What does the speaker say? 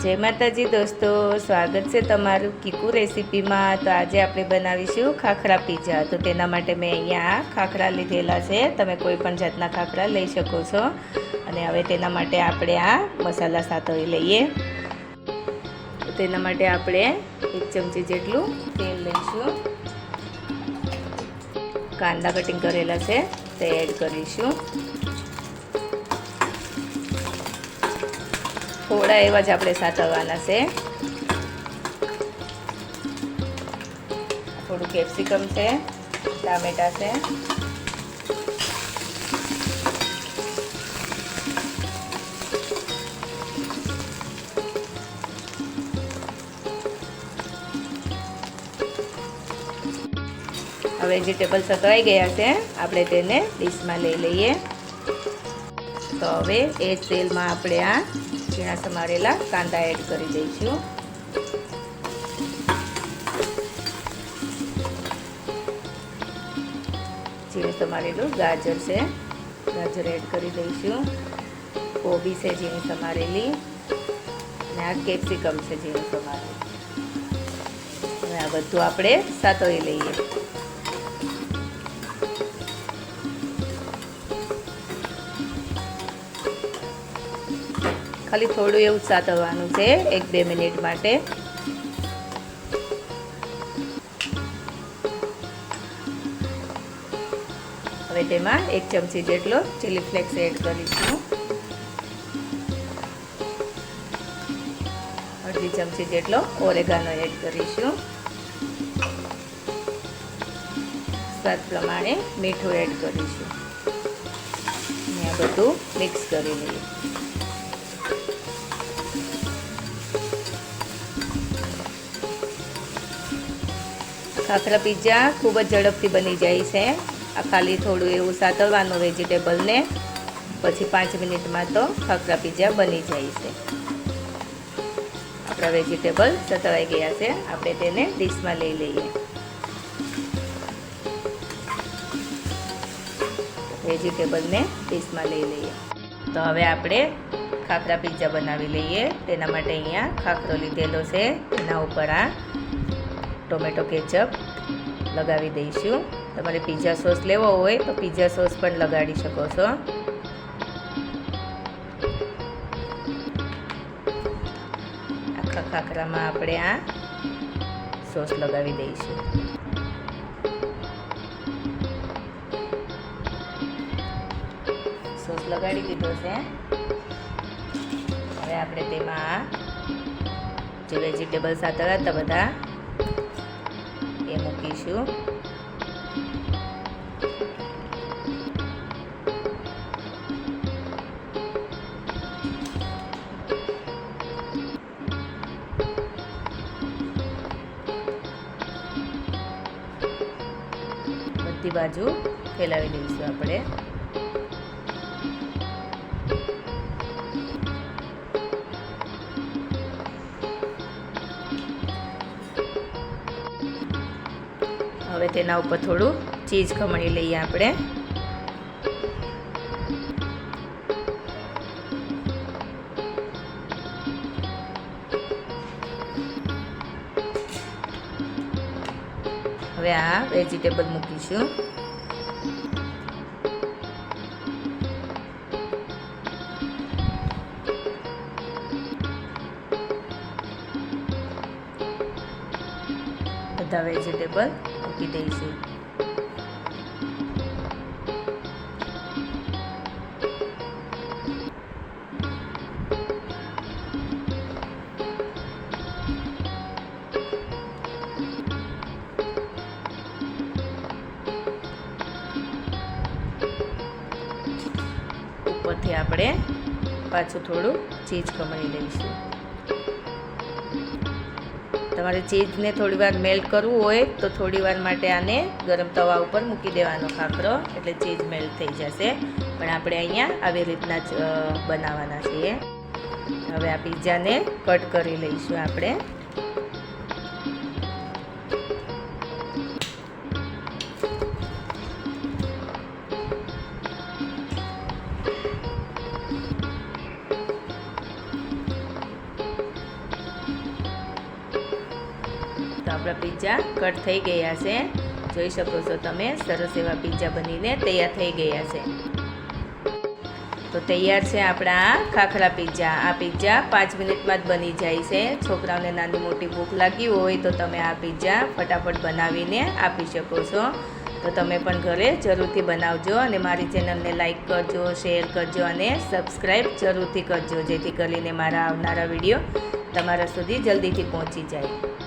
જય માતાજી દોસ્તો, સ્વાગત છે તમારું કીકુ રેસીપીમાં। તો આજે આપણે બનાવીશું ખાખરા પીઝા। તો તેના માટે મેં અહીંયા ખાખરા લીધેલા છે। તમે કોઈ પણ જાતના ખાખરા લઈ શકો છો। અને હવે તેના માટે આપણે આ મસાલા સાતળી લઈએ। તો તેના માટે આપણે 1 ચમચી જેટલું તેલ લઈશું। કાંદા કટિંગ કરેલા છે તે એડ કરીશું। થોડા એવા જ આપણે સાતળવાના છે। થોડું કેપ્સિકમ છે, ટામેટા છે, વેજીટેબલ સતળાઈ ગયા છે, આપણે તેને ડીશમાં લઈ લઈએ। તો હવે એ જ તેલમાં આપણે આ ઝીણા સમારેલા કાંદા એડ કરી દઈશું। ઝીણું સમારેલું ગાજર છે, ગાજર એડ કરી દઈશું। કોબી છે ઝીણી સમારેલી, અને આ કેપ્સિકમ છે ઝીણું સમારેલું। હવે આ બધું આપણે સાતળી લઈએ। ખાલી થોડું એવું સાતળવાનું છે 1-2 મિનિટ માટે। હવે તેમાં 1 ચમચી જેટલો ચીલી ફ્લેક્સ એડ કરીશું। 1/2 ચમચી જેટલો ઓરેગાનો એડ કરીશું। સ્વાદ પ્રમાણે મીઠું એડ કરીશું। અને આ બધું મિક્સ કરી લઈએ। ખાખરા પીઝા ખૂબ જ ઝડપથી બની જાય છે। આ ખાલી થોડું એવું સાતળવાનું વેજીટેબલને, પછી 5 મિનિટમાં તો ખાખરા પીઝા બની જાય છે। આપણા વેજીટેબલ સતળાઈ ગયા છે, આપણે તેને ડીશમાં લઈ લઈએ। વેજીટેબલને ડીશમાં લઈ લઈએ। તો હવે આપણે ખાખરા પીઝા બનાવી લઈએ। તેના માટે અહીંયા ખાખરો લીધેલો છે, તેના ઉપર આ ટોમેટો કેચઅપ લગાવી દઈશું। તમારે પીઝા સોસ લેવો હોય તો પીઝા સોસ પણ લગાડી શકો છો। આખા ખાખરામાં આપણે આ સોસ લગાવી દઈશું। સોસ લગાડી દીધો છે। હવે આપણે તેમાં જે વેજીટેબલ સાતળ્યા હતા બધા એ મૂકીશું। બધી બાજુ ફેલાવી દઈશું આપણે। હવે તેના ઉપર થોડું ચીઝ ખમણી લઈએ આપણે। હવે આ વેજીટેબલ મૂકીશું। બધા વેજીટેબલ મૂકી દઈશું। ઉપરથી આપણે પાછું થોડું ચીઝ ખમણી લઈશું। તમારે ચીઝને થોડી વાર મેલ્ટ કરવું હોય તો થોડી વાર માટે આને ગરમ તવા ઉપર મૂકી દેવાનો ખાખરો, એટલે ચીઝ મેલ્ટ થઈ જશે। પણ આપણે અહીંયા આવી રીતના જ બનાવવાના છીએ। હવે આ પીઝાને કટ કરી લઈશું આપણે। તો આપણા પિઝા કટ થઈ ગયા છે, જોઈ શકો છો તમે. સરસ એવા પિઝા બનીને તૈયાર થઈ ગયા છે. તો તૈયાર છે આપણા ખાખરા પિઝા. આ પિઝા 5 મિનિટમાં જ બની જાય છે. છોકરાઓને નાની મોટી ભૂખ લાગી હોય તો તમે આ પિઝા ફટાફટ બનાવીને આપી શકો છો. તો તમે પણ ઘરે જરૂરથી બનાવજો અને મારી ચેનલને લાઈક કરજો, શેર કરજો અને સબસ્ક્રાઈબ જરૂરથી કરજો, જેથી કરીને મારા આવનારા વિડીયો તમારા સુધી જલ્દીથી પહોંચી જાય.